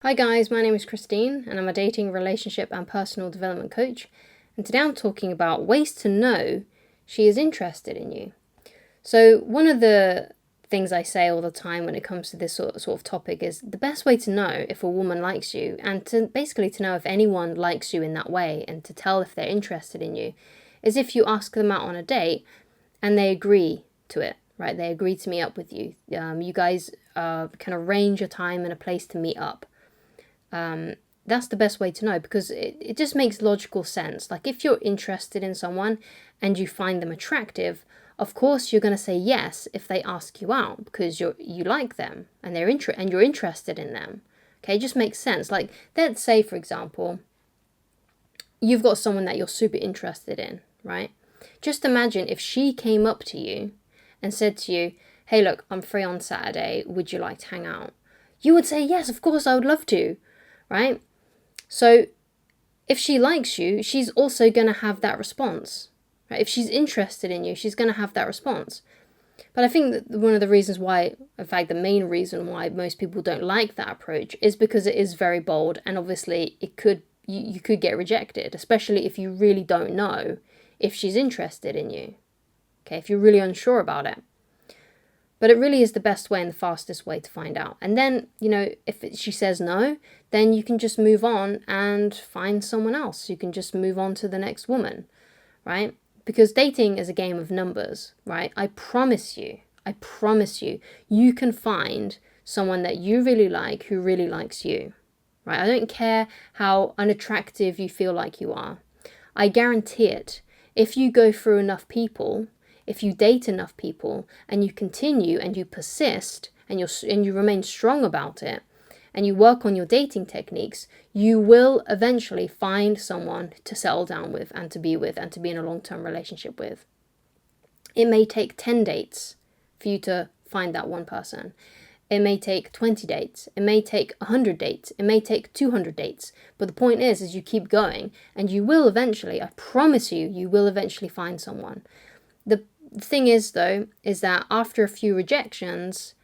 Hi guys, my name is Christine and I'm a dating, relationship and personal development coach, and today I'm talking about ways to know she is interested in you. So one of the things I say all the time when it comes to this sort of topic is the best way to know if a woman likes you, and to basically to know if anyone likes you in that way and to tell if they're interested in you, is if you ask them out on a date and they agree to it, right? They agree to meet up with you. You guys can arrange a time and a place to meet up. That's the best way to know, because it just makes logical sense. Like, if you're interested in someone and you find them attractive, of course you're going to say yes if they ask you out, because you like them and you're interested in them. Okay, it just makes sense. Like, let's say, for example, you've got someone that you're super interested in, right? Just imagine if she came up to you and said to you, "Hey, look, I'm free on Saturday. Would you like to hang out?" You would say, "Yes, of course, I would love to." Right? So if she likes you, she's also going to have that response. Right? If she's interested in you, she's going to have that response. But I think that one of the reasons why, in fact, the main reason why most people don't like that approach is because it is very bold, and obviously you could get rejected, especially if you really don't know if she's interested in you. Okay, if you're really unsure about it. But it really is the best way and the fastest way to find out. And then, if she says no, then you can just move on and find someone else. You can just move on to the next woman, right? Because dating is a game of numbers, right? I promise you, you can find someone that you really like who really likes you, right? I don't care how unattractive you feel like you are. I guarantee it. If you go through enough people, if you date enough people and you continue and you persist and you remain strong about it and you work on your dating techniques, you will eventually find someone to settle down with and to be in a long-term relationship with. It may take 10 dates for you to find that one person. It may take 20 dates. It may take 100 dates. It may take 200 dates. But the point is you keep going and you will eventually, I promise you will eventually find someone. The thing is, though, is that after a few rejections,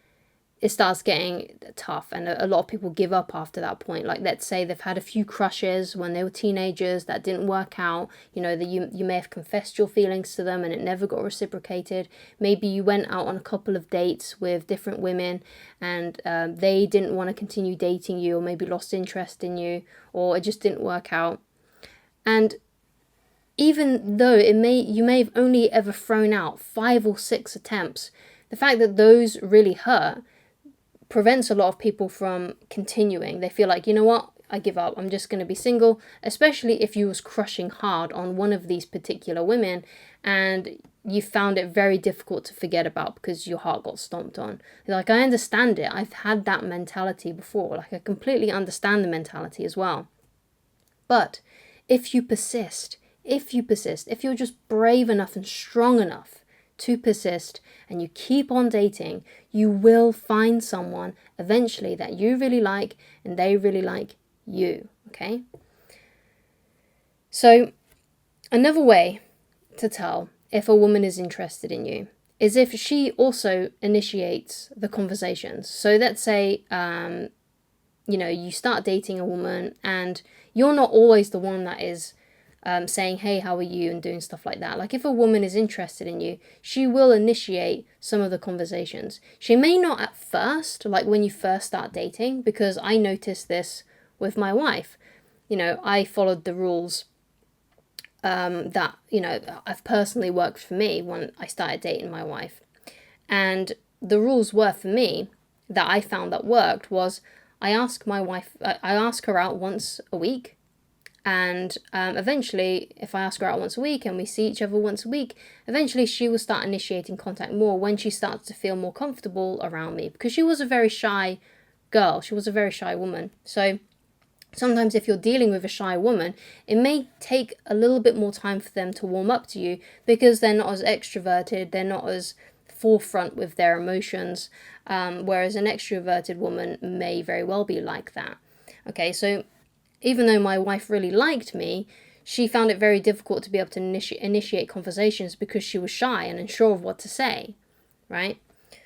it starts getting tough, and a lot of people give up after that point. Like, let's say they've had a few crushes when they were teenagers that didn't work out. That you may have confessed your feelings to them and it never got reciprocated. Maybe you went out on a couple of dates with different women and they didn't want to continue dating you, or maybe lost interest in you, or it just didn't work out. And even though you may have only ever thrown out 5 or 6 attempts, the fact that those really hurt prevents a lot of people from continuing. They feel like, you know what, I give up, I'm just going to be single, especially if you was crushing hard on one of these particular women and you found it very difficult to forget about because your heart got stomped on. Like, I understand it. I've had that mentality before. Like, I completely understand the mentality as well. But if you persist, if you're just brave enough and strong enough to persist and you keep on dating, you will find someone eventually that you really like and they really like you, okay? So another way to tell if a woman is interested in you is if she also initiates the conversations. So let's say, you start dating a woman and you're not always the one that is saying, "Hey, how are you?" and doing stuff like that. Like, if a woman is interested in you, she will initiate some of the conversations. She may not at first, like when you first start dating, because I noticed this with my wife. I followed the rules that, I've personally worked for me when I started dating my wife. And the rules were, for me, that I found that worked was I ask her out once a week. And eventually, if I ask her out once a week and we see each other once a week, eventually she will start initiating contact more when she starts to feel more comfortable around me. Because she was a very shy girl. She was a very shy woman. So sometimes if you're dealing with a shy woman, it may take a little bit more time for them to warm up to you because they're not as extroverted, they're not as forefront with their emotions, whereas an extroverted woman may very well be like that. Okay, so even though my wife really liked me, she found it very difficult to be able to initiate conversations because she was shy and unsure of what to say, right?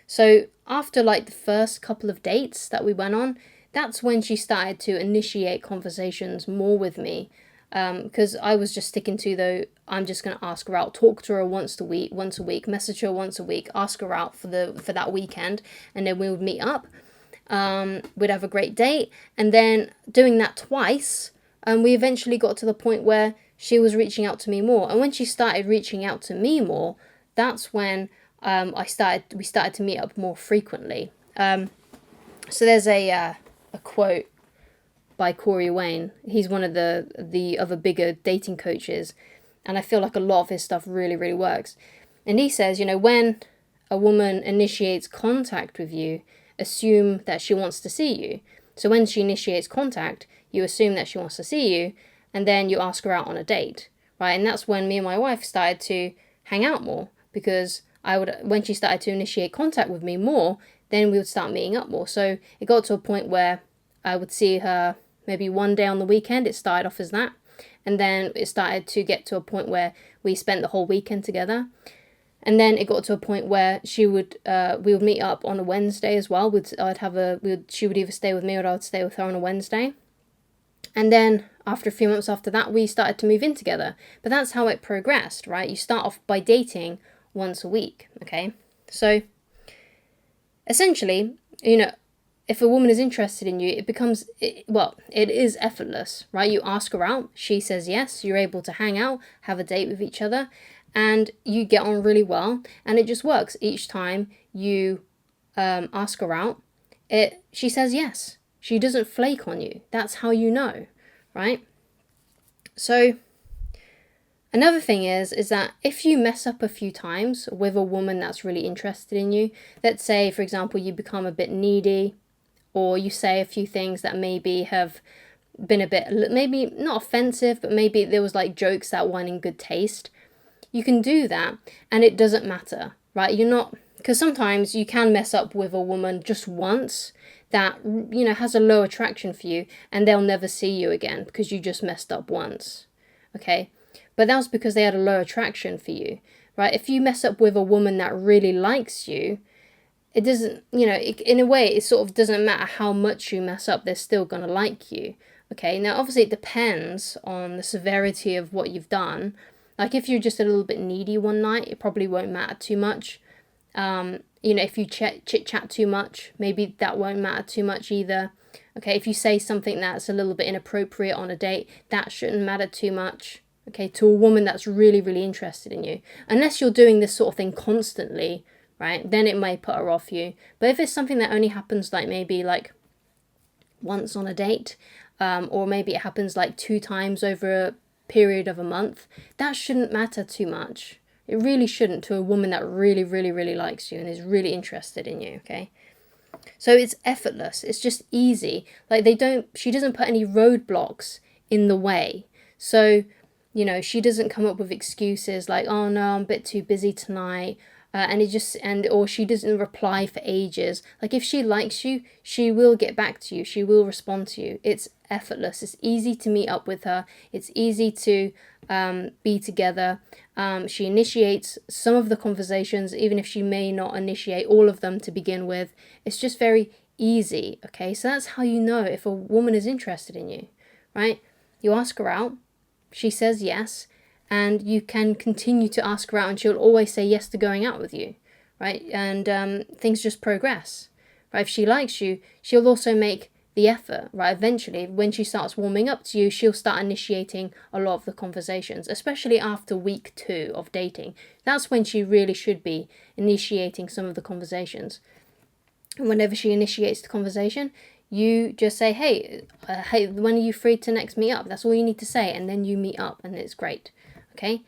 So after like the first couple of dates that we went on, that's when she started to initiate conversations more with me. Because I was just sticking to, though, I'm just going to ask her out, talk to her once a week, message her once a week, ask her out for that weekend, and then we would meet up. We'd have a great date, and then doing that twice, we eventually got to the point where she was reaching out to me more. And when she started reaching out to me more, that's when we started to meet up more frequently. So there's a quote by Corey Wayne. He's one of the other bigger dating coaches, and I feel like a lot of his stuff really, really works. And he says, when a woman initiates contact with you, assume that she wants to see you. So when she initiates contact, you assume that she wants to see you, and then you ask her out on a date, right? And that's when me and my wife started to hang out more, because when she started to initiate contact with me more, then we would start meeting up more. So it got to a point where I would see her maybe one day on the weekend. It started off as that. And then it started to get to a point where we spent the whole weekend together. And then it got to a point where we would meet up on a Wednesday as well. She would either stay with me or I would stay with her on a Wednesday. And then after a few months after that, we started to move in together. But that's how it progressed, right? You start off by dating once a week, okay? So essentially, if a woman is interested in you, it is effortless, right? You ask her out, she says yes, you're able to hang out, have a date with each other, and you get on really well, and it just works. Each time you ask her out, she says yes. She doesn't flake on you. That's how you know, right? So another thing is that if you mess up a few times with a woman that's really interested in you, let's say, for example, you become a bit needy, or you say a few things that maybe have been a bit, maybe not offensive, but maybe there was like jokes that weren't in good taste, you can do that and it doesn't matter, right? Because sometimes you can mess up with a woman just once that, has a low attraction for you, and they'll never see you again because you just messed up once, okay? But that was because they had a low attraction for you, right? If you mess up with a woman that really likes you, it doesn't, in a way, it sort of doesn't matter how much you mess up, they're still going to like you, okay? Now, obviously, it depends on the severity of what you've done. Like, if you're just a little bit needy one night, it probably won't matter too much. If you chit-chat too much, maybe that won't matter too much either. Okay, if you say something that's a little bit inappropriate on a date, that shouldn't matter too much, okay, to a woman that's really, really interested in you. Unless you're doing this sort of thing constantly, right, then it may put her off you. But if it's something that only happens maybe once on a date, or maybe it happens 2 times over a period of a month, that shouldn't matter too much. It really shouldn't, to a woman that really, really, really likes you and is really interested in you, okay? So it's effortless. It's just easy. She doesn't put any roadblocks in the way. So, she doesn't come up with excuses like, oh no, I'm a bit too busy tonight. Or she doesn't reply for ages. If she likes you, she will get back to you. She will respond to you. It's effortless. It's easy to meet up with her. It's easy to be together. She initiates some of the conversations, even if she may not initiate all of them to begin with. It's just very easy, okay? So that's how you know if a woman is interested in you, right? You ask her out, she says yes, and you can continue to ask her out, and she'll always say yes to going out with you, right? And things just progress, right? If she likes you, she'll also make the effort, right? Eventually, when she starts warming up to you, she'll start initiating a lot of the conversations, especially after week 2 of dating. That's when she really should be initiating some of the conversations. And whenever she initiates the conversation, you just say, hey, when are you free to next meet up? That's all you need to say, and then you meet up, and it's great. Okay,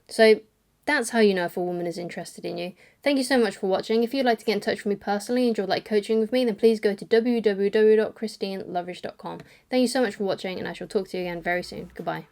so that's how you know if a woman is interested in you. Thank you so much for watching. If you'd like to get in touch with me personally and you'd like coaching with me, then please go to www.christineloveridge.com. Thank you so much for watching, and I shall talk to you again very soon. Goodbye.